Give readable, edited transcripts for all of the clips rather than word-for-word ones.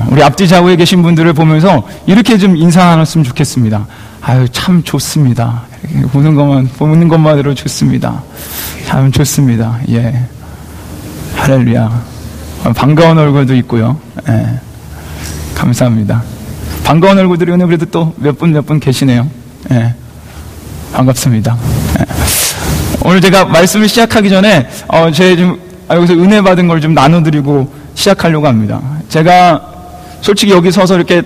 우리 앞뒤 좌우에 계신 분들을 보면서 이렇게 좀 인사 나눴으면 좋겠습니다. 아유, 참 좋습니다. 이렇게 보는 것만으로 좋습니다. 참 좋습니다. 예. 할렐루야. 반가운 얼굴도 있고요. 예. 감사합니다. 반가운 얼굴들이 오늘 그래도 또 몇 분 계시네요. 예. 반갑습니다. 예. 오늘 제가 말씀을 시작하기 전에, 여기서 은혜 받은 걸 좀 나눠드리고 시작하려고 합니다. 제가 솔직히 여기 서서 이렇게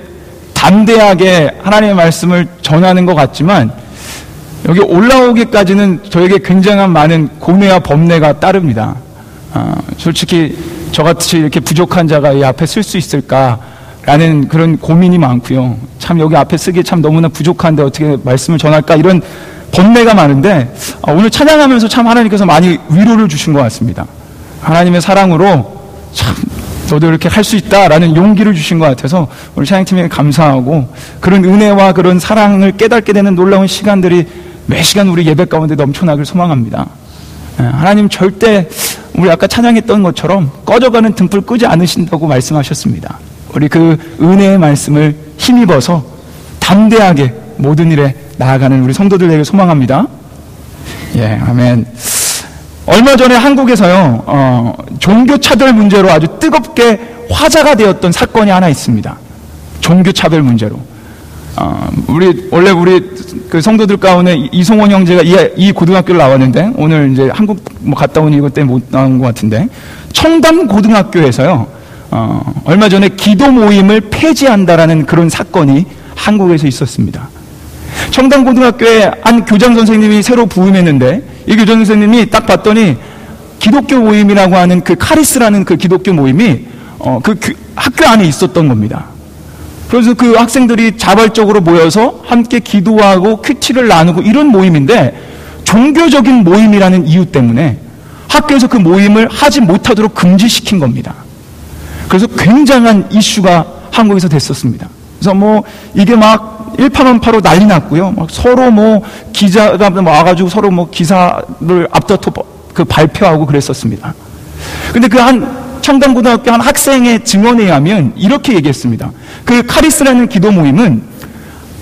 담대하게 하나님의 말씀을 전하는 것 같지만, 여기 올라오기까지는 저에게 굉장한 많은 고뇌와 범례가 따릅니다. 솔직히 저같이 이렇게 부족한 자가 이 앞에 쓸 수 있을까라는 그런 고민이 많고요. 참 여기 앞에 쓰기 참 너무나 부족한데 어떻게 말씀을 전할까, 이런 범례가 많은데, 오늘 찬양하면서 참 하나님께서 많이 위로를 주신 것 같습니다. 하나님의 사랑으로 참 너도 이렇게 할 수 있다라는 용기를 주신 것 같아서 우리 찬양팀에 감사하고, 그런 은혜와 그런 사랑을 깨닫게 되는 놀라운 시간들이 매 시간 우리 예배 가운데 넘쳐나길 소망합니다. 하나님 절대 우리 아까 찬양했던 것처럼 꺼져가는 등불 끄지 않으신다고 말씀하셨습니다. 우리 그 은혜의 말씀을 힘입어서 담대하게 모든 일에 나아가는 우리 성도들 되길 소망합니다. 예, 아멘. 얼마 전에 한국에서요, 종교차별 문제로 아주 뜨겁게 화제가 되었던 사건이 하나 있습니다. 종교차별 문제로. 원래 우리 그 성도들 가운데 이송원 형제가 이 고등학교를 나왔는데, 오늘 이제 한국 갔다 오니 이것 때문에 못 나온 것 같은데, 청담 고등학교에서요, 얼마 전에 기도 모임을 폐지한다라는 그런 사건이 한국에서 있었습니다. 청담 고등학교에 한 교장 선생님이 새로 부임했는데, 이 교장 선생님이 딱 봤더니 기독교 모임이라고 하는 그 카리스라는 그 기독교 모임이 학교 안에 있었던 겁니다. 그래서 그 학생들이 자발적으로 모여서 함께 기도하고 큐티를 나누고 이런 모임인데, 종교적인 모임이라는 이유 때문에 학교에서 그 모임을 하지 못하도록 금지시킨 겁니다. 그래서 굉장한 이슈가 한국에서 됐었습니다. 그래서 이게 막 일파만파로 난리 났고요. 막 서로 기자가 와가지고 서로 기사를 앞다퉈 발표하고 그랬었습니다. 근데 그 청담고등학교 한 학생의 증언에 의하면 이렇게 얘기했습니다. 그 카리스라는 기도 모임은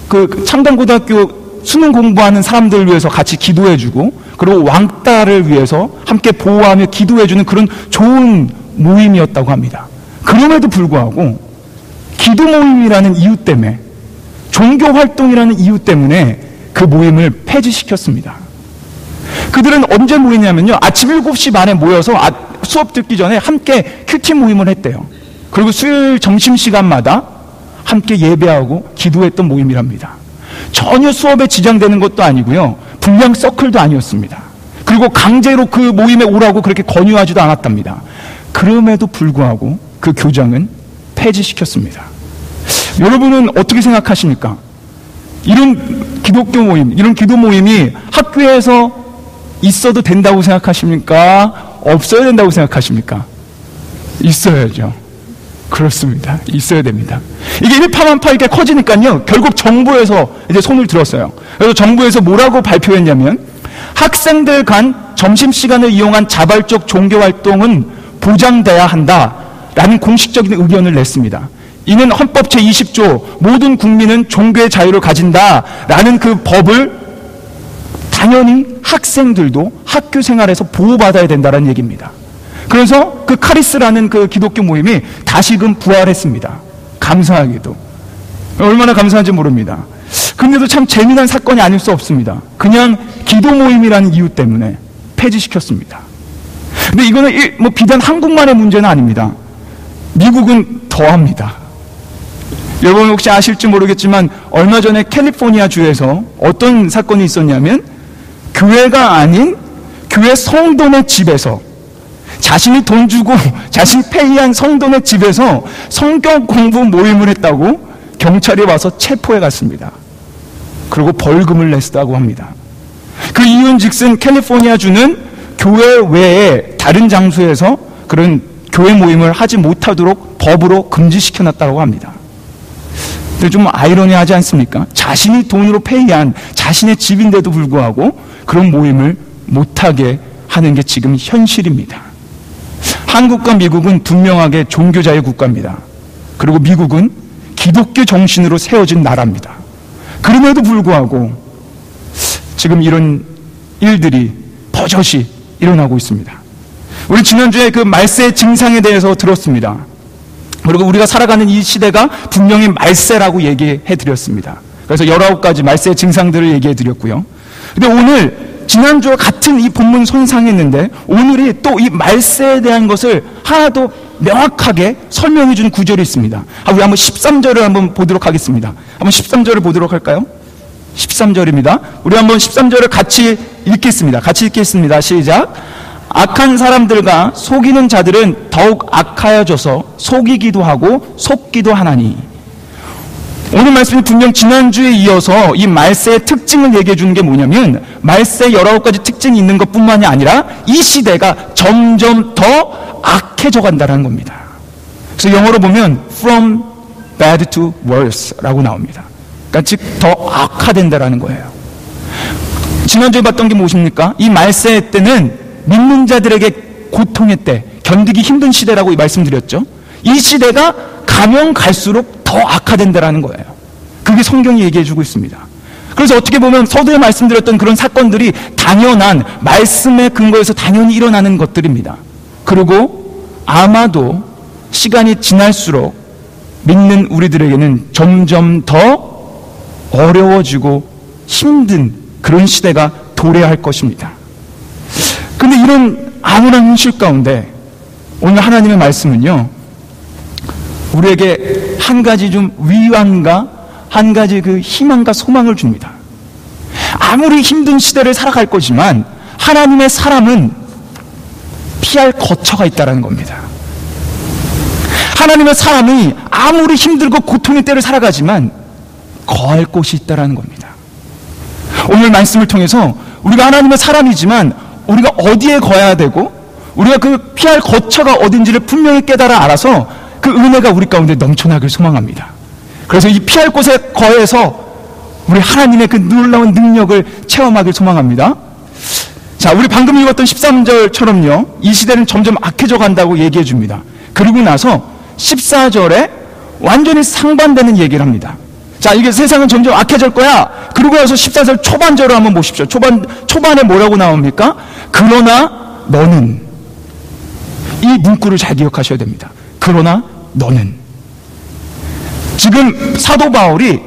그 청담고등학교 수능 공부하는 사람들을 위해서 같이 기도해주고, 그리고 왕따를 위해서 함께 보호하며 기도해주는 그런 좋은 모임이었다고 합니다. 그럼에도 불구하고 기도 모임이라는 이유 때문에, 종교 활동이라는 이유 때문에 그 모임을 폐지시켰습니다. 그들은 언제 모이냐면요, 아침 7시 반에 모여서 수업 듣기 전에 함께 큐티 모임을 했대요. 그리고 수요일 점심시간마다 함께 예배하고 기도했던 모임이랍니다. 전혀 수업에 지장되는 것도 아니고요, 불량 서클도 아니었습니다. 그리고 강제로 그 모임에 오라고 그렇게 권유하지도 않았답니다. 그럼에도 불구하고 그 교장은 폐지시켰습니다. 여러분은 어떻게 생각하십니까? 이런 기독교 모임, 이런 기도 모임이 학교에서 있어도 된다고 생각하십니까? 없어야 된다고 생각하십니까? 있어야죠. 그렇습니다. 있어야 됩니다. 이게 일파만파 이렇게 커지니까요, 결국 정부에서 이제 손을 들었어요. 그래서 정부에서 뭐라고 발표했냐면, 학생들 간 점심시간을 이용한 자발적 종교활동은 보장돼야 한다라는 공식적인 의견을 냈습니다. 이는 헌법 제20조 모든 국민은 종교의 자유를 가진다라는 그 법을 당연히 학생들도 학교 생활에서 보호받아야 된다는 얘기입니다. 그래서 그 카리스라는 그 기독교 모임이 다시금 부활했습니다. 감사하게도. 얼마나 감사한지 모릅니다. 근데도 참 재미난 사건이 아닐 수 없습니다. 그냥 기도 모임이라는 이유 때문에 폐지시켰습니다. 근데 이거는 비단 한국만의 문제는 아닙니다. 미국은 더합니다. 여러분 혹시 아실지 모르겠지만, 얼마 전에 캘리포니아 주에서 어떤 사건이 있었냐면, 교회가 아닌 교회 성도네 집에서, 자신이 돈 주고 자신이 페이한 성도네 집에서 성경 공부 모임을 했다고 경찰이 와서 체포해 갔습니다. 그리고 벌금을 냈다고 합니다. 그 이유는즉슨 캘리포니아 주는 교회 외에 다른 장소에서 그런 교회 모임을 하지 못하도록 법으로 금지시켜놨다고 합니다. 근데 좀 아이러니하지 않습니까? 자신이 돈으로 페이한 자신의 집인데도 불구하고 그런 모임을 못하게 하는 게 지금 현실입니다. 한국과 미국은 분명하게 종교자유 국가입니다. 그리고 미국은 기독교 정신으로 세워진 나라입니다. 그럼에도 불구하고 지금 이런 일들이 버젓이 일어나고 있습니다. 우리 지난주에 그 말세의 증상에 대해서 들었습니다. 그리고 우리가 살아가는 이 시대가 분명히 말세라고 얘기해 드렸습니다. 그래서 19가지 말세의 증상들을 얘기해 드렸고요. 근데 오늘 지난주와 같은 이 본문 손상했는데 오늘이 또 이 말세에 대한 것을 하나 더 명확하게 설명해 주는 구절이 있습니다. 우리 한번 13절을 한번 보도록 하겠습니다. 한번 13절을 보도록 할까요? 13절입니다. 우리 한번 13절을 같이 읽겠습니다. 같이 읽겠습니다. 시작. 악한 사람들과 속이는 자들은 더욱 악하여져서 속이기도 하고 속기도 하나니. 오늘 말씀이 분명 지난주에 이어서 이 말세의 특징을 얘기해 주는 게 뭐냐면 말세에 19가지 특징이 있는 것뿐만이 아니라 이 시대가 점점 더 악해져 간다는 겁니다. 그래서 영어로 보면 from bad to worse 라고 나옵니다. 그러니까 즉 더 악화된다라는 거예요. 지난주에 봤던 게 무엇입니까? 이 말세 때는 믿는 자들에게 고통의 때, 견디기 힘든 시대라고 말씀드렸죠. 이 시대가 가면 갈수록 더 악화된다라는 거예요. 그게 성경이 얘기해주고 있습니다. 그래서 어떻게 보면 서두에 말씀드렸던 그런 사건들이 당연한 말씀의 근거에서 당연히 일어나는 것들입니다. 그리고 아마도 시간이 지날수록 믿는 우리들에게는 점점 더 어려워지고 힘든 그런 시대가 도래할 것입니다. 근데 이런 암울한 현실 가운데 오늘 하나님의 말씀은요, 우리에게 한 가지 좀 위안과 한 가지 그 희망과 소망을 줍니다. 아무리 힘든 시대를 살아갈 거지만 하나님의 사람은 피할 거처가 있다는 겁니다. 하나님의 사람이 아무리 힘들고 고통의 때를 살아가지만 거할 곳이 있다는 겁니다. 오늘 말씀을 통해서 우리가 하나님의 사람이지만 우리가 어디에 거해야 되고 우리가 그 피할 거처가 어딘지를 분명히 깨달아 알아서 그 은혜가 우리 가운데 넘쳐나길 소망합니다. 그래서 이 피할 곳에 거해서 우리 하나님의 그 놀라운 능력을 체험하길 소망합니다. 자, 우리 방금 읽었던 13절처럼요, 이 시대는 점점 악해져 간다고 얘기해 줍니다. 그리고 나서 14절에 완전히 상반되는 얘기를 합니다. 자, 이게 세상은 점점 악해질 거야. 그리고 나서 14절 초반절을 한번 보십시오. 초반에 뭐라고 나옵니까? 그러나 너는. 이 문구를 잘 기억하셔야 됩니다. 그러나 너는. 지금 사도 바울이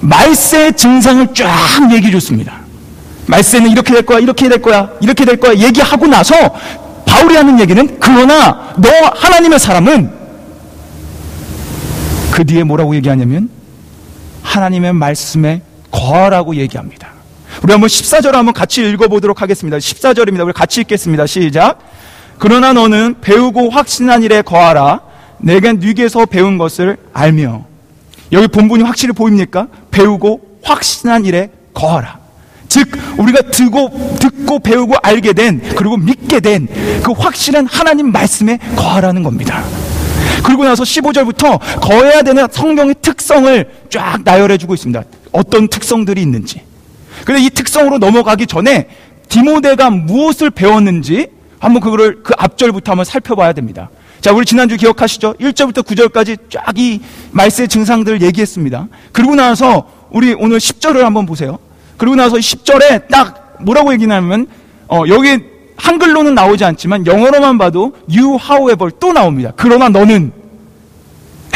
말세의 증상을 쫙 얘기해 줬습니다. 말세는 이렇게 될 거야, 이렇게 될 거야, 이렇게 될 거야 얘기하고 나서 바울이 하는 얘기는 그러나 너 하나님의 사람은 그 뒤에 뭐라고 얘기하냐면 하나님의 말씀에 거하라고 얘기합니다. 우리 한번 14절 한번 같이 읽어보도록 하겠습니다. 14절입니다. 우리 같이 읽겠습니다. 시작. 그러나 너는 배우고 확신한 일에 거하라. 내가 네게서 배운 것을 알며. 여기 본문이 확실히 보입니까? 배우고 확신한 일에 거하라. 즉 우리가 듣고 배우고 알게 된 그리고 믿게 된 그 확실한 하나님 말씀에 거하라는 겁니다. 그리고 나서 15절부터 거해야 되는 성경의 특성을 쫙 나열해주고 있습니다. 어떤 특성들이 있는지. 그런데 이 특성으로 넘어가기 전에 디모데가 무엇을 배웠는지 한번 그 앞절부터 한번 살펴봐야 됩니다. 자, 우리 지난주 기억하시죠? 1절부터 9절까지 쫙 이 말세의 증상들을 얘기했습니다. 그리고 나서 우리 오늘 10절을 한번 보세요. 그리고 나서 10절에 딱 뭐라고 얘기하냐면 여기 한글로는 나오지 않지만 영어로만 봐도 you however 또 나옵니다. 그러나 너는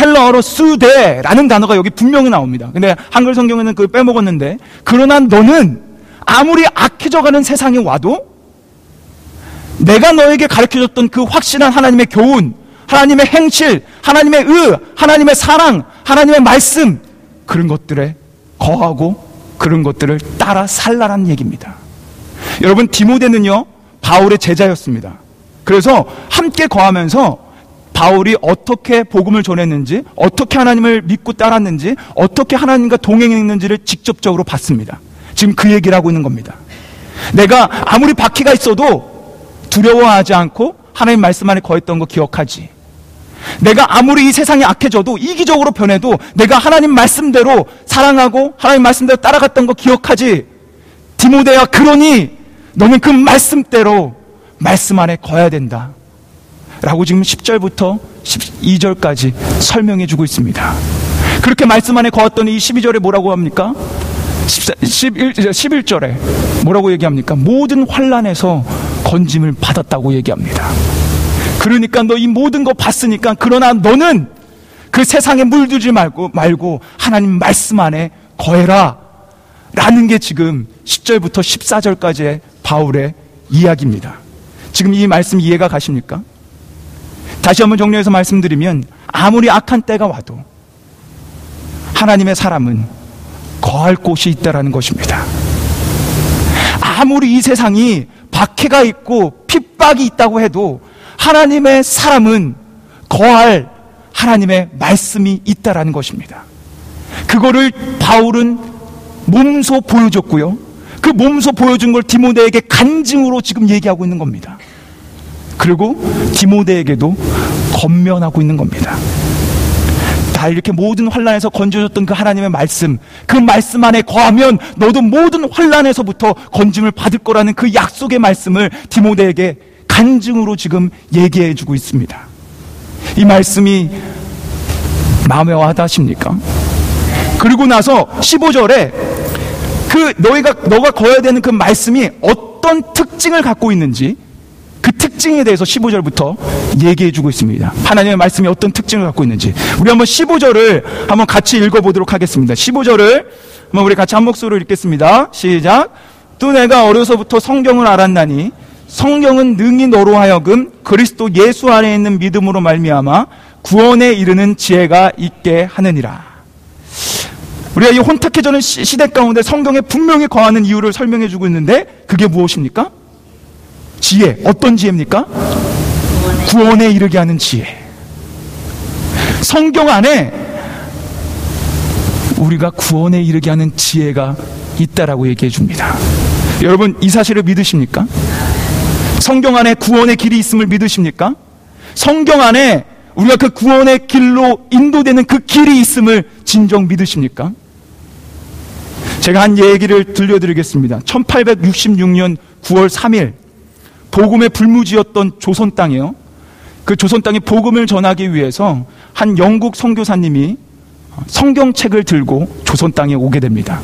헬라어로 수데라는 단어가 여기 분명히 나옵니다. 근데 한글 성경에는 그걸 빼먹었는데 그러나 너는 아무리 악해져가는 세상이 와도 내가 너에게 가르쳐줬던 그 확실한 하나님의 교훈, 하나님의 행실, 하나님의 하나님의 사랑, 하나님의 말씀 그런 것들에 거하고 그런 것들을 따라 살라라는 얘기입니다. 여러분 디모데는요 바울의 제자였습니다. 그래서 함께 거하면서 바울이 어떻게 복음을 전했는지, 어떻게 하나님을 믿고 따랐는지, 어떻게 하나님과 동행했는지를 직접적으로 봤습니다. 지금 그 얘기를 하고 있는 겁니다. 내가 아무리 박해가 있어도 두려워하지 않고 하나님 말씀 안에 거했던 거 기억하지. 내가 아무리 이 세상이 악해져도 이기적으로 변해도 내가 하나님 말씀대로 사랑하고 하나님 말씀대로 따라갔던 거 기억하지. 디모데야, 그러니 너는 그 말씀대로 말씀 안에 거해야 된다 라고 지금 10절부터 12절까지 설명해 주고 있습니다. 그렇게 말씀 안에 거했더니 이 12절에 뭐라고 합니까? 11절에 뭐라고 얘기합니까? 모든 환난에서 건짐을 받았다고 얘기합니다. 그러니까 너 이 모든 거 봤으니까, 그러나 너는 그 세상에 물들지 말고 하나님 말씀 안에 거해라 라는 게 지금 10절부터 14절까지의 바울의 이야기입니다. 지금 이 말씀 이해가 가십니까? 다시 한번 정리해서 말씀드리면, 아무리 악한 때가 와도 하나님의 사람은 거할 곳이 있다라는 것입니다. 아무리 이 세상이 박해가 있고 핍박이 있다고 해도 하나님의 사람은 거할 하나님의 말씀이 있다라는 것입니다. 그거를 바울은 몸소 보여줬고요, 그 몸소 보여준 걸 디모데에게 간증으로 지금 얘기하고 있는 겁니다. 그리고 디모데에게도 권면하고 있는 겁니다. 다 이렇게 모든 환난에서 건져줬던 그 하나님의 말씀, 그 말씀 안에 거하면 너도 모든 환난에서부터 건짐을 받을 거라는 그 약속의 말씀을 디모데에게 간증으로 지금 얘기해 주고 있습니다. 이 말씀이 마음에 와닿으십니까? 그리고 나서 15절에 너가 거해야 되는 그 말씀이 어떤 특징을 갖고 있는지, 그 특징에 대해서 15절부터 얘기해 주고 있습니다. 하나님의 말씀이 어떤 특징을 갖고 있는지. 우리 한번 15절을 한번 같이 읽어보도록 하겠습니다. 15절을 한번 우리 같이 한 목소리로 읽겠습니다. 시작. 또 내가 어려서부터 성경을 알았나니 성경은 능히 너로 하여금 그리스도 예수 안에 있는 믿음으로 말미암아 구원에 이르는 지혜가 있게 하느니라. 우리가 이 혼탁해지는 시대 가운데 성경에 분명히 거하는 이유를 설명해 주고 있는데, 그게 무엇입니까? 지혜. 어떤 지혜입니까? 구원에 이르게 하는 지혜. 성경 안에 우리가 구원에 이르게 하는 지혜가 있다라고 얘기해 줍니다. 여러분, 이 사실을 믿으십니까? 성경 안에 구원의 길이 있음을 믿으십니까? 성경 안에 우리가 그 구원의 길로 인도되는 그 길이 있음을 진정 믿으십니까? 제가 한 얘기를 들려드리겠습니다. 1866년 9월 3일 복음의 불무지였던 조선 땅이요, 그 조선 땅에 복음을 전하기 위해서 한 영국 선교사님이 성경책을 들고 조선 땅에 오게 됩니다.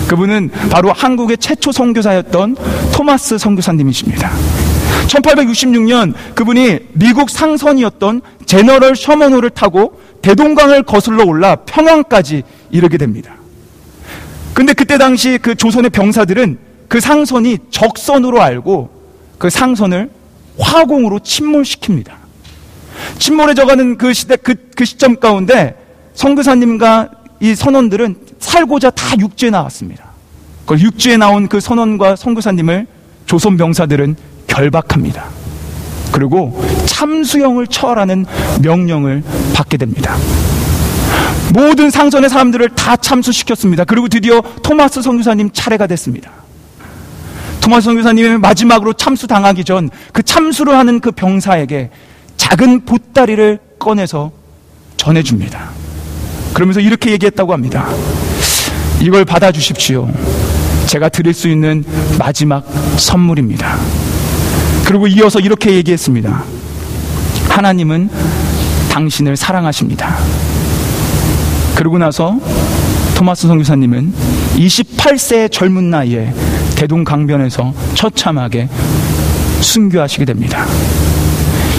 그분은 바로 한국의 최초 선교사였던 토마스 선교사님이십니다. 1866년 그분이 미국 상선이었던 제너럴 셔먼호를 타고 대동강을 거슬러 올라 평양까지 이르게 됩니다. 근데 그때 당시 그 조선의 병사들은 그 상선이 적선으로 알고 그 상선을 화공으로 침몰시킵니다. 침몰해져가는 그 시점 가운데 선교사님과 이 선원들은 살고자 다 육지에 나왔습니다. 그 육지에 나온 그 선원과 선교사님을 조선 병사들은 결박합니다. 그리고 참수형을 처하라는 명령을 받게 됩니다. 모든 상선의 사람들을 다 참수시켰습니다. 그리고 드디어 토마스 선교사님 차례가 됐습니다. 토마스 선교사님이 마지막으로 참수당하기 전 그 참수를 하는 그 병사에게 작은 보따리를 꺼내서 전해줍니다. 그러면서 이렇게 얘기했다고 합니다. 이걸 받아주십시오. 제가 드릴 수 있는 마지막 선물입니다. 그리고 이어서 이렇게 얘기했습니다. 하나님은 당신을 사랑하십니다. 그러고 나서 토마스 선교사님은 28세의 젊은 나이에 대동강변에서 처참하게 순교하시게 됩니다.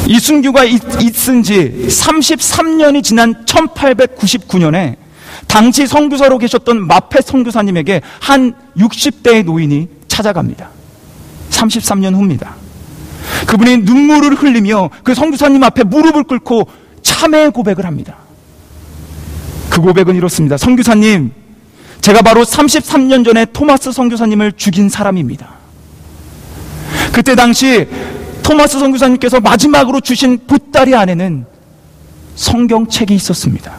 이 순교가 있은 지 33년이 지난 1899년에 당시 선교사로 계셨던 마페 선교사님에게 한 60대의 노인이 찾아갑니다. 33년 후입니다. 그분이 눈물을 흘리며 그 선교사님 앞에 무릎을 꿇고 참회의 고백을 합니다. 그 고백은 이렇습니다. 선교사님, 제가 바로 33년 전에 토마스 선교사님을 죽인 사람입니다. 그때 당시 토마스 선교사님께서 마지막으로 주신 보따리 안에는 성경책이 있었습니다.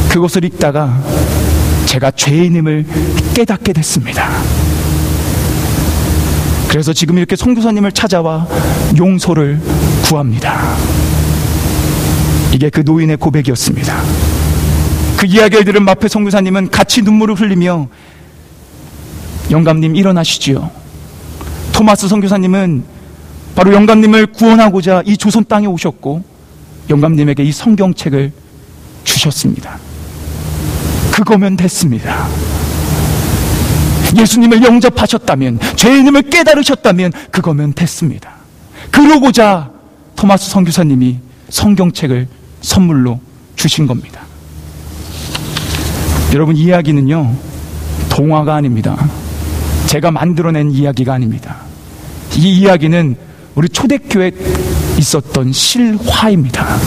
그것을 읽다가 제가 죄인임을 깨닫게 됐습니다. 그래서 지금 이렇게 선교사님을 찾아와 용서를 구합니다. 이게 그 노인의 고백이었습니다. 그 이야기를 들은 마페 선교사님은 같이 눈물을 흘리며 영감님 일어나시지요. 토마스 선교사님은 바로 영감님을 구원하고자 이 조선 땅에 오셨고 영감님에게 이 성경책을 주셨습니다. 그거면 됐습니다. 예수님을 영접하셨다면, 죄인임을 깨달으셨다면 그거면 됐습니다. 그러고자 토마스 선교사님이 성경책을 선물로 주신 겁니다. 여러분, 이야기는요, 동화가 아닙니다. 제가 만들어낸 이야기가 아닙니다. 이 이야기는 우리 초대교회에 있었던 실화입니다.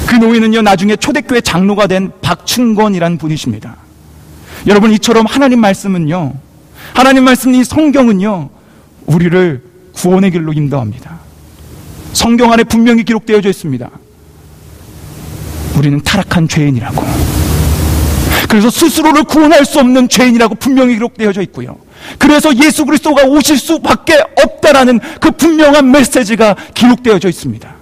그 노인은요, 나중에 초대교회 장로가 된 박충건이라는 분이십니다. 여러분, 이처럼 하나님 말씀은요, 하나님 말씀, 이 성경은요, 우리를 구원의 길로 인도합니다. 성경 안에 분명히 기록되어져 있습니다. 우리는 타락한 죄인이라고, 그래서 스스로를 구원할 수 없는 죄인이라고 분명히 기록되어져 있고요, 그래서 예수 그리스도가 오실 수밖에 없다라는 그 분명한 메시지가 기록되어져 있습니다.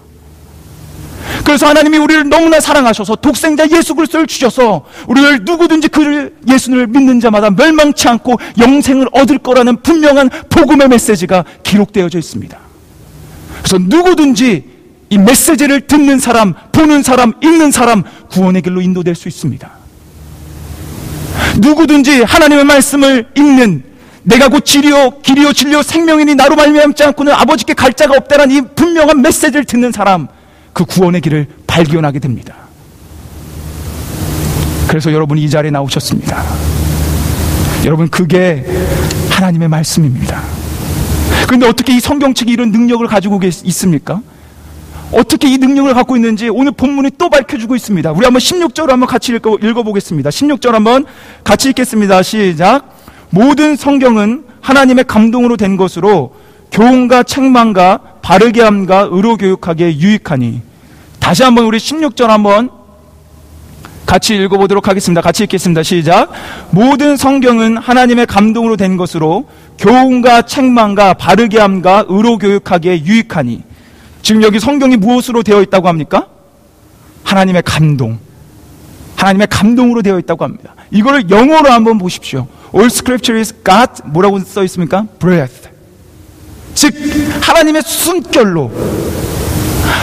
그래서 하나님이 우리를 너무나 사랑하셔서 독생자 예수 그리스도를 주셔서 우리를 누구든지 그를, 예수를 믿는 자마다 멸망치 않고 영생을 얻을 거라는 분명한 복음의 메시지가 기록되어져 있습니다. 그래서 누구든지 이 메시지를 듣는 사람, 보는 사람, 읽는 사람, 구원의 길로 인도될 수 있습니다. 누구든지 하나님의 말씀을 읽는, 내가 곧 길이요 진리요 생명이니 나로 말미암지 않고는 아버지께 갈 자가 없다라는 이 분명한 메시지를 듣는 사람, 그 구원의 길을 발견하게 됩니다. 그래서 여러분이 이 자리에 나오셨습니다. 여러분, 그게 하나님의 말씀입니다. 그런데 어떻게 이 성경책이 이런 능력을 가지고 있습니까? 어떻게 이 능력을 갖고 있는지 오늘 본문이 또 밝혀주고 있습니다. 우리 한번 16절을 한번 같이 읽어보겠습니다. 16절 한번 같이 읽겠습니다. 시작. 모든 성경은 하나님의 감동으로 된 것으로 교훈과 책망과 바르게 함과 의로 교육하기에 유익하니. 다시 한번 우리 16절 한번 같이 읽어보도록 하겠습니다. 같이 읽겠습니다. 시작. 모든 성경은 하나님의 감동으로 된 것으로 교훈과 책망과 바르게 함과 의로 교육하기에 유익하니. 지금 여기 성경이 무엇으로 되어 있다고 합니까? 하나님의 감동. 하나님의 감동으로 되어 있다고 합니다. 이거를 영어로 한번 보십시오. All scripture is God, 뭐라고 써 있습니까? breath. 즉 하나님의 숨결로,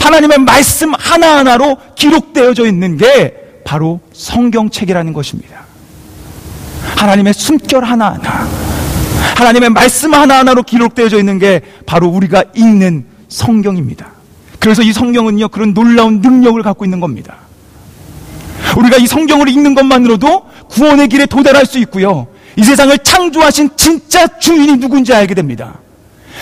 하나님의 말씀 하나하나로 기록되어져 있는 게 바로 성경책이라는 것입니다. 하나님의 숨결 하나하나, 하나님의 말씀 하나하나로 기록되어져 있는 게 바로 우리가 읽는 성경입니다. 그래서 이 성경은요, 그런 놀라운 능력을 갖고 있는 겁니다. 우리가 이 성경을 읽는 것만으로도 구원의 길에 도달할 수 있고요, 이 세상을 창조하신 진짜 주인이 누군지 알게 됩니다.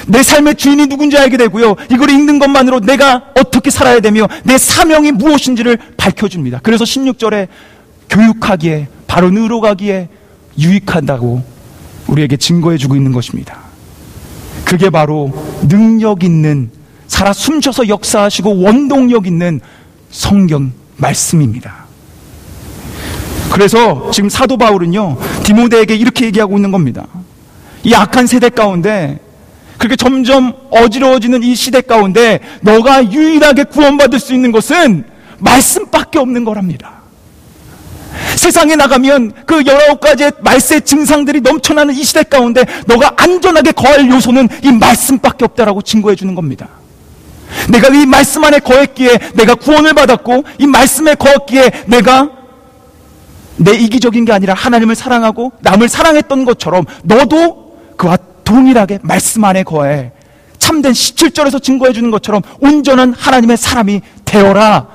내 삶의 주인이 누군지 알게 되고요, 이걸 읽는 것만으로 내가 어떻게 살아야 되며 내 사명이 무엇인지를 밝혀줍니다. 그래서 16절에 교육하기에, 바로 의로 가기에 유익한다고 우리에게 증거해주고 있는 것입니다. 그게 바로 능력 있는, 살아 숨쉬어서 역사하시고 원동력 있는 성경 말씀입니다. 그래서 지금 사도 바울은요, 디모데에게 이렇게 얘기하고 있는 겁니다. 이 악한 세대 가운데, 그렇게 점점 어지러워지는 이 시대 가운데 너가 유일하게 구원받을 수 있는 것은 말씀밖에 없는 거랍니다. 세상에 나가면 그 19가지의 말세의 증상들이 넘쳐나는 이 시대 가운데 너가 안전하게 거할 요소는 이 말씀밖에 없다라고 증거해 주는 겁니다. 내가 이 말씀 안에 거했기에 내가 구원을 받았고, 이 말씀에 거했기에 내가 내 이기적인 게 아니라 하나님을 사랑하고 남을 사랑했던 것처럼 너도 그와 동일하게 말씀 안에 거해 참된 17절에서 증거해 주는 것처럼 온전한 하나님의 사람이 되어라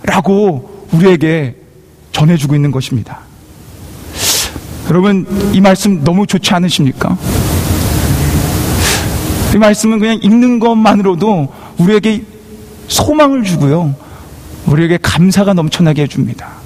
라고 우리에게 전해주고 있는 것입니다. 여러분, 이 말씀 너무 좋지 않으십니까? 이 말씀은 그냥 읽는 것만으로도 우리에게 소망을 주고요, 우리에게 감사가 넘쳐나게 해줍니다.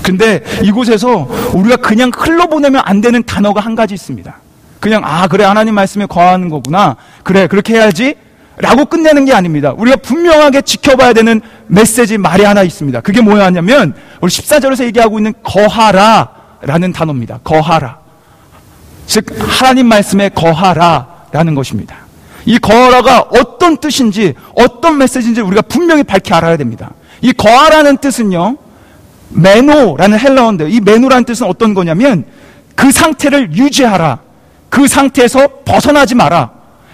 근데 이곳에서 우리가 그냥 흘러보내면 안 되는 단어가 한 가지 있습니다. 그냥 그래, 하나님 말씀에 거하는 거구나, 그래, 그렇게 해야지 라고 끝내는 게 아닙니다. 우리가 분명하게 지켜봐야 되는 메시지 말이 하나 있습니다. 그게 뭐였냐면 우리 14절에서 얘기하고 있는 거하라 라는 단어입니다. 거하라, 즉 하나님 말씀에 거하라 라는 것입니다. 이 거하라가 어떤 뜻인지, 어떤 메시지인지 우리가 분명히 밝히 알아야 됩니다. 이 거하라는 뜻은요, 메노라는 헬라어인데, 이 메노라는 뜻은 어떤 거냐면 그 상태를 유지하라, 그 상태에서 벗어나지 마라,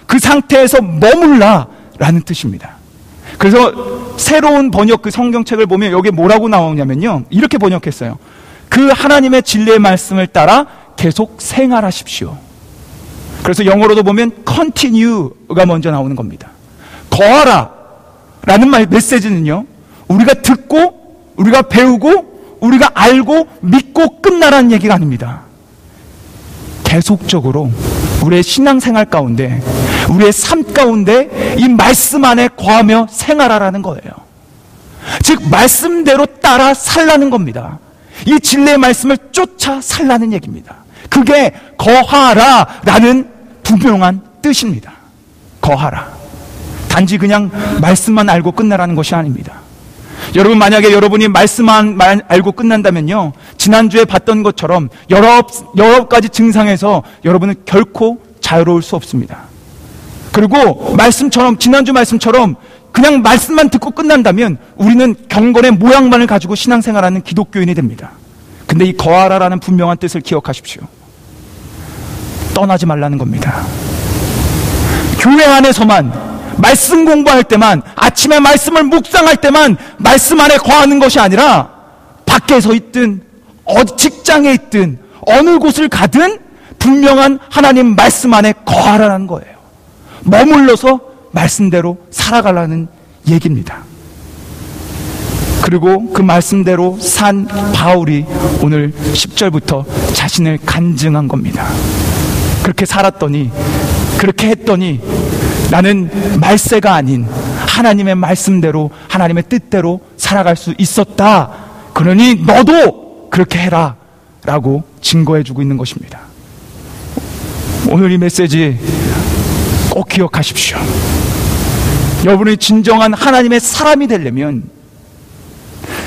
그 상태에서 머물라라는 뜻입니다. 그래서 새로운 번역 그 성경책을 보면 여기에 뭐라고 나오냐면요, 이렇게 번역했어요. 그 하나님의 진리의 말씀을 따라 계속 생활하십시오. 그래서 영어로도 보면 continue가 먼저 나오는 겁니다. 거하라 라는 메시지는요, 우리가 듣고 우리가 배우고 우리가 알고 믿고 끝나라는 얘기가 아닙니다. 계속적으로 우리의 신앙생활 가운데, 우리의 삶 가운데 이 말씀 안에 거하며 생활하라는 거예요. 즉 말씀대로 따라 살라는 겁니다. 이 진리의 말씀을 쫓아 살라는 얘기입니다. 그게 거하라라는 분명한 뜻입니다. 거하라. 단지 그냥 말씀만 알고 끝나라는 것이 아닙니다. 여러분, 만약에 여러분이 말씀만 알고 끝난다면요, 지난주에 봤던 것처럼 여러 가지 증상에서 여러분은 결코 자유로울 수 없습니다. 그리고 지난주 말씀처럼 그냥 말씀만 듣고 끝난다면 우리는 경건의 모양만을 가지고 신앙생활하는 기독교인이 됩니다. 근데 이 거하라라는 분명한 뜻을 기억하십시오. 떠나지 말라는 겁니다. 교회 안에서만 말씀 공부할 때만, 아침에 말씀을 묵상할 때만 말씀 안에 거하는 것이 아니라 밖에서 있든 직장에 있든 어느 곳을 가든 분명한 하나님 말씀 안에 거하라는 거예요. 머물러서 말씀대로 살아가라는 얘기입니다. 그리고 그 말씀대로 산 바울이 오늘 10절부터 자신을 간증한 겁니다. 그렇게 살았더니, 그렇게 했더니 나는 말세가 아닌 하나님의 말씀대로, 하나님의 뜻대로 살아갈 수 있었다. 그러니 너도 그렇게 해라 라고 증거해주고 있는 것입니다. 오늘 이 메시지 꼭 기억하십시오. 여러분이 진정한 하나님의 사람이 되려면,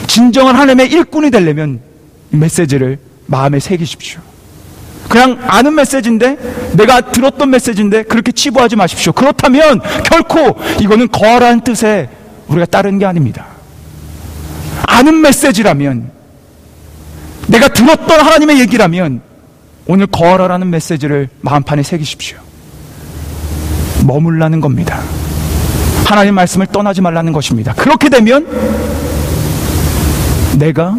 진정한 하나님의 일꾼이 되려면 이 메시지를 마음에 새기십시오. 그냥 아는 메시지인데, 내가 들었던 메시지인데 그렇게 치부하지 마십시오. 그렇다면 결코 이거는 거하라는 뜻에 우리가 따르는 게 아닙니다. 아는 메시지라면, 내가 들었던 하나님의 얘기라면 오늘 거하라라는 메시지를 마음판에 새기십시오. 머물라는 겁니다. 하나님 말씀을 떠나지 말라는 것입니다. 그렇게 되면 내가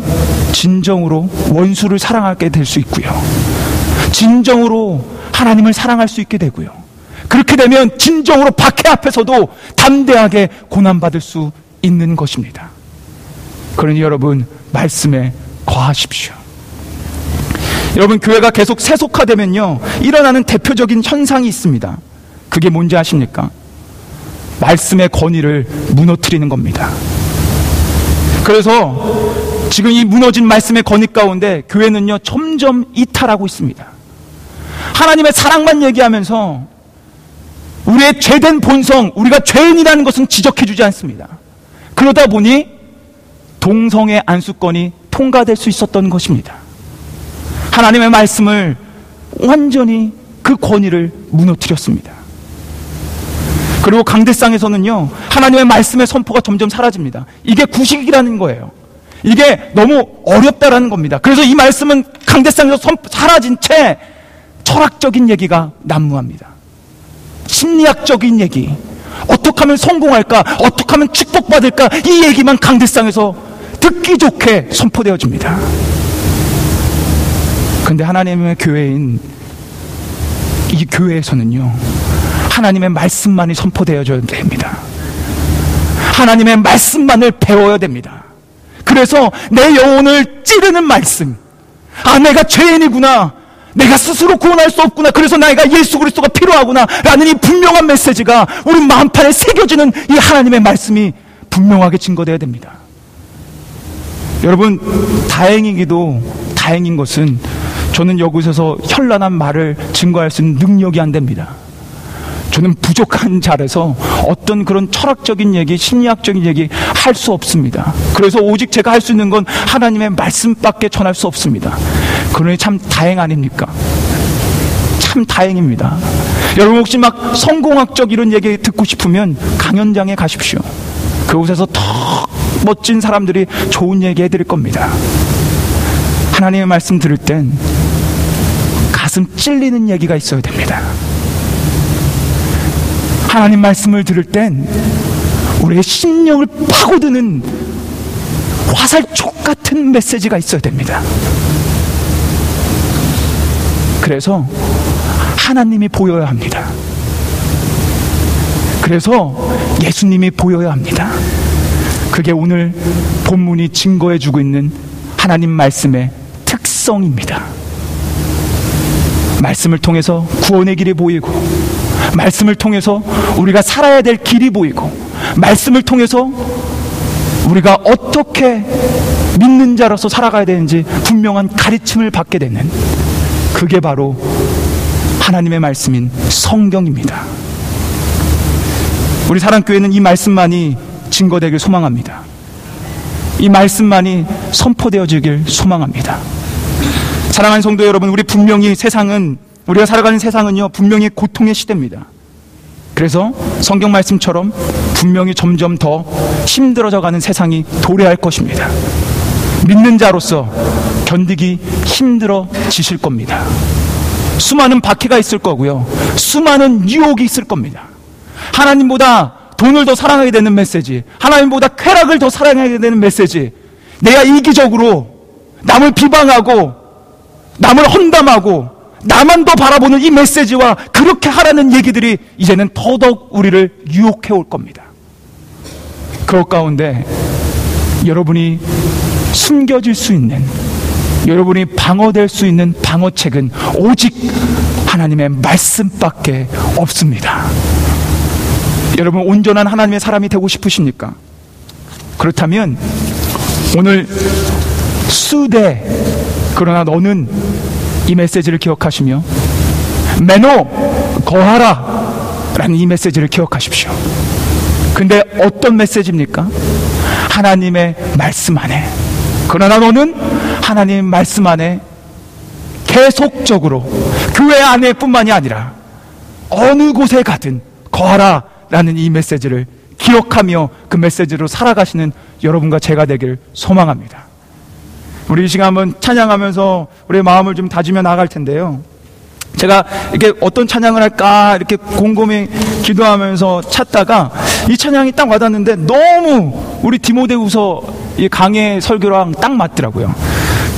진정으로 원수를 사랑하게 될 수 있고요, 진정으로 하나님을 사랑할 수 있게 되고요, 그렇게 되면 진정으로 박해 앞에서도 담대하게 고난받을 수 있는 것입니다. 그러니 여러분, 말씀에 거하십시오. 여러분, 교회가 계속 세속화되면요, 일어나는 대표적인 현상이 있습니다. 그게 뭔지 아십니까? 말씀의 권위를 무너뜨리는 겁니다. 그래서 지금 이 무너진 말씀의 권위 가운데 교회는요, 점점 이탈하고 있습니다. 하나님의 사랑만 얘기하면서 우리의 죄된 본성, 우리가 죄인이라는 것은 지적해주지 않습니다. 그러다 보니 동성애 안수권이 통과될 수 있었던 것입니다. 하나님의 말씀을 완전히 그 권위를 무너뜨렸습니다. 그리고 강대상에서는요, 하나님의 말씀의 선포가 점점 사라집니다. 이게 구식이라는 거예요. 이게 너무 어렵다라는 겁니다. 그래서 이 말씀은 강대상에서 사라진 채 철학적인 얘기가 난무합니다. 심리학적인 얘기, 어떻게 하면 성공할까, 어떻게 하면 축복받을까, 이 얘기만 강대상에서 듣기 좋게 선포되어집니다. 그런데 하나님의 교회인 이 교회에서는요, 하나님의 말씀만이 선포되어져야 됩니다. 하나님의 말씀만을 배워야 됩니다. 그래서 내 영혼을 찌르는 말씀, 아, 내가 죄인이구나, 내가 스스로 구원할 수 없구나, 그래서 내가 예수 그리스도가 필요하구나 라는 이 분명한 메시지가 우리 마음판에 새겨지는 이 하나님의 말씀이 분명하게 증거되어야 됩니다. 여러분, 다행이기도 다행인 것은 저는 여기서 현란한 말을 증거할 수 있는 능력이 안 됩니다. 저는 부족한 자라서 어떤 그런 철학적인 얘기, 심리학적인 얘기 할 수 없습니다. 그래서 오직 제가 할 수 있는 건 하나님의 말씀밖에 전할 수 없습니다. 그러니 참 다행 아닙니까? 참 다행입니다. 여러분, 혹시 막 성공학적 이런 얘기 듣고 싶으면 강연장에 가십시오. 그곳에서 더 멋진 사람들이 좋은 얘기 해드릴 겁니다. 하나님의 말씀 들을 땐 가슴 찔리는 얘기가 있어야 됩니다. 하나님 말씀을 들을 땐 우리의 심령을 파고드는 화살촉 같은 메시지가 있어야 됩니다. 그래서 하나님이 보여야 합니다. 그래서 예수님이 보여야 합니다. 그게 오늘 본문이 증거해주고 있는 하나님 말씀의 특성입니다. 말씀을 통해서 구원의 길이 보이고, 말씀을 통해서 우리가 살아야 될 길이 보이고, 말씀을 통해서 우리가 어떻게 믿는 자로서 살아가야 되는지 분명한 가르침을 받게 되는, 그게 바로 하나님의 말씀인 성경입니다. 우리 사랑교회는 이 말씀만이 증거되길 소망합니다. 이 말씀만이 선포되어지길 소망합니다. 사랑하는 성도 여러분, 우리 분명히 우리가 살아가는 세상은요, 분명히 고통의 시대입니다. 그래서 성경 말씀처럼 분명히 점점 더 힘들어져 가는 세상이 도래할 것입니다. 믿는 자로서 견디기 힘들어지실 겁니다. 수많은 박해가 있을 거고요, 수많은 유혹이 있을 겁니다. 하나님보다 돈을 더 사랑하게 되는 메시지, 하나님보다 쾌락을 더 사랑하게 되는 메시지, 내가 이기적으로 남을 비방하고 남을 험담하고 나만 더 바라보는 이 메시지와 그렇게 하라는 얘기들이 이제는 더더욱 우리를 유혹해 올 겁니다. 그럴 가운데 여러분이 숨겨질 수 있는, 여러분이 방어될 수 있는 방어책은 오직 하나님의 말씀밖에 없습니다. 여러분, 온전한 하나님의 사람이 되고 싶으십니까? 그렇다면 오늘 수대 그러나 너는, 이 메시지를 기억하시며 매노 거하라 라는 이 메시지를 기억하십시오. 근데 어떤 메시지입니까? 하나님의 말씀 안에, 그러나 너는 하나님의 말씀 안에 계속적으로 교회 안에 뿐만이 아니라 어느 곳에 가든 거하라 라는 이 메시지를 기억하며 그 메시지로 살아가시는 여러분과 제가 되길 소망합니다. 우리 이 시간 한번 찬양하면서 우리의 마음을 좀 다지며 나아갈 텐데요, 제가 이렇게 어떤 찬양을 할까 이렇게 곰곰이 기도하면서 찾다가 이 찬양이 딱 와닿는데 너무 우리 디모데후서 이 강해 설교랑 딱 맞더라고요.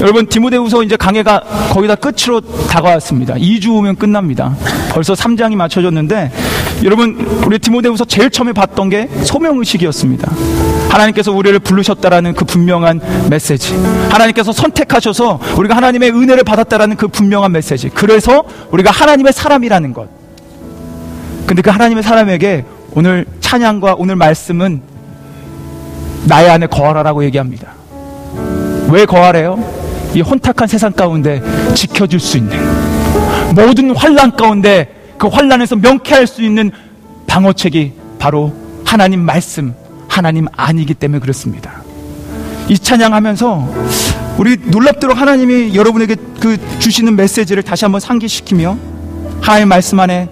여러분, 디모데후서 이제 강해가 거의 다 끝으로 다가왔습니다. 2주 후면 끝납니다. 벌써 3장이 맞춰졌는데, 여러분, 우리 디모데후서 제일 처음에 봤던 게 소명의식이었습니다. 하나님께서 우리를 부르셨다라는 그 분명한 메시지, 하나님께서 선택하셔서 우리가 하나님의 은혜를 받았다라는 그 분명한 메시지, 그래서 우리가 하나님의 사람이라는 것. 근데 그 하나님의 사람에게 오늘 찬양과 오늘 말씀은 나의 안에 거하라라고 얘기합니다. 왜 거하래요? 이 혼탁한 세상 가운데 지켜줄 수 있는, 모든 환난 가운데 그 환난에서 명쾌할 수 있는 방어책이 바로 하나님 말씀, 하나님 안이기 때문에 그렇습니다. 이 찬양하면서 우리 놀랍도록 하나님이 여러분에게 그 주시는 메시지를 다시 한번 상기시키며 하나님 말씀 안에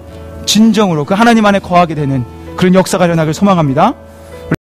진정으로 그 하나님 안에 거하게 되는 그런 역사가 일어나길 소망합니다.